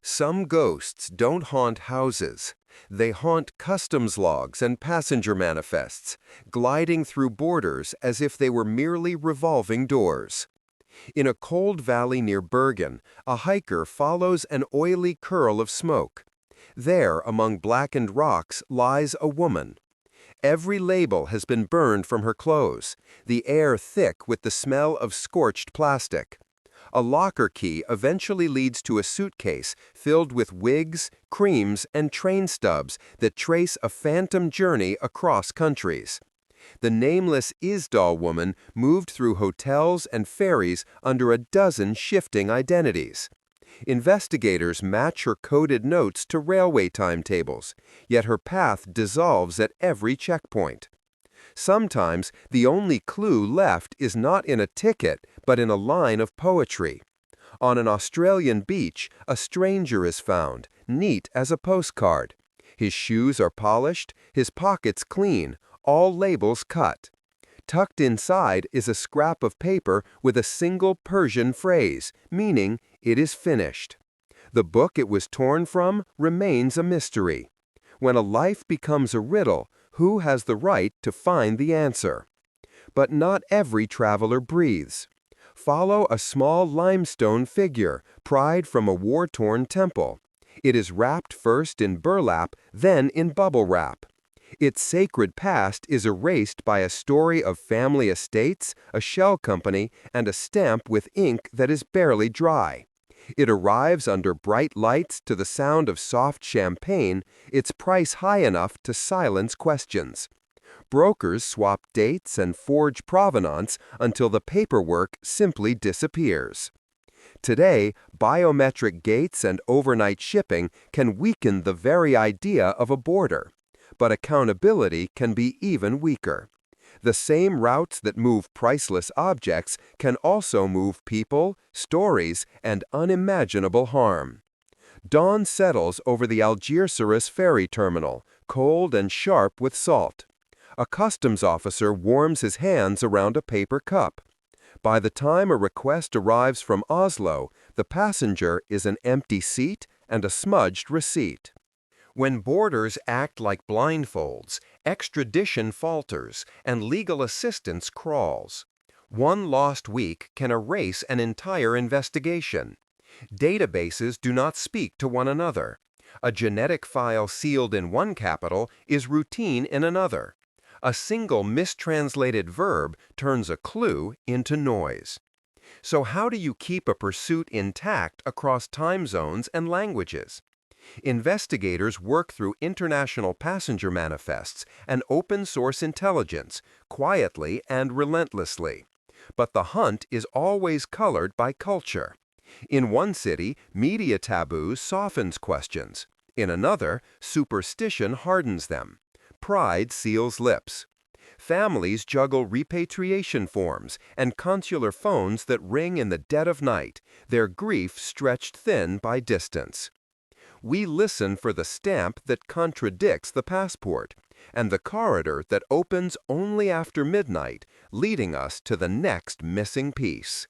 Some ghosts don't haunt houses. They haunt customs logs and passenger manifests, gliding through borders as if they were merely revolving doors. In a cold valley near Bergen, a hiker follows an oily curl of smoke. There, among blackened rocks, lies a woman. Every label has been burned from her clothes, the air thick with the smell of scorched plastic. A locker key eventually leads to a suitcase filled with wigs, creams, and train stubs that trace a phantom journey across countries. The nameless Isdal Woman moved through hotels and ferries under a dozen shifting identities. Investigators match her coded notes to railway timetables, yet her path dissolves at every checkpoint. Sometimes the only clue left is not in a ticket, but in a line of poetry. On an Australian beach, a stranger is found, neat as a postcard. His shoes are polished, his pockets clean, all labels cut. Tucked inside is a scrap of paper with a single Persian phrase, meaning it is finished. The book it was torn from remains a mystery. When a life becomes a riddle, who has the right to find the answer? But not every traveler breathes. Follow a small limestone figure, pried from a war-torn temple. It is wrapped first in burlap, then in bubble wrap. Its sacred past is erased by a story of family estates, a shell company, and a stamp with ink that is barely dry. It arrives under bright lights to the sound of soft champagne, its price high enough to silence questions. Brokers swap dates and forge provenance until the paperwork simply disappears. Today, biometric gates and overnight shipping can weaken the very idea of a border. But accountability can be even weaker. The same routes that move priceless objects can also move people, stories, and unimaginable harm. Dawn settles over the Algeciras ferry terminal, cold and sharp with salt. A customs officer warms his hands around a paper cup. By the time a request arrives from Oslo, the passenger is an empty seat and a smudged receipt. When borders act like blindfolds, extradition falters, and legal assistance crawls. One lost week can erase an entire investigation. Databases do not speak to one another. A genetic file sealed in one capital is routine in another. A single mistranslated verb turns a clue into noise. So how do you keep a pursuit intact across time zones and languages? Investigators work through international passenger manifests and open-source intelligence, quietly and relentlessly. But the hunt is always colored by culture. In one city, media taboos softens questions. In another, superstition hardens them. Pride seals lips. Families juggle repatriation forms and consular phones that ring in the dead of night, their grief stretched thin by distance. We listen for the stamp that contradicts the passport, and the corridor that opens only after midnight, leading us to the next missing piece.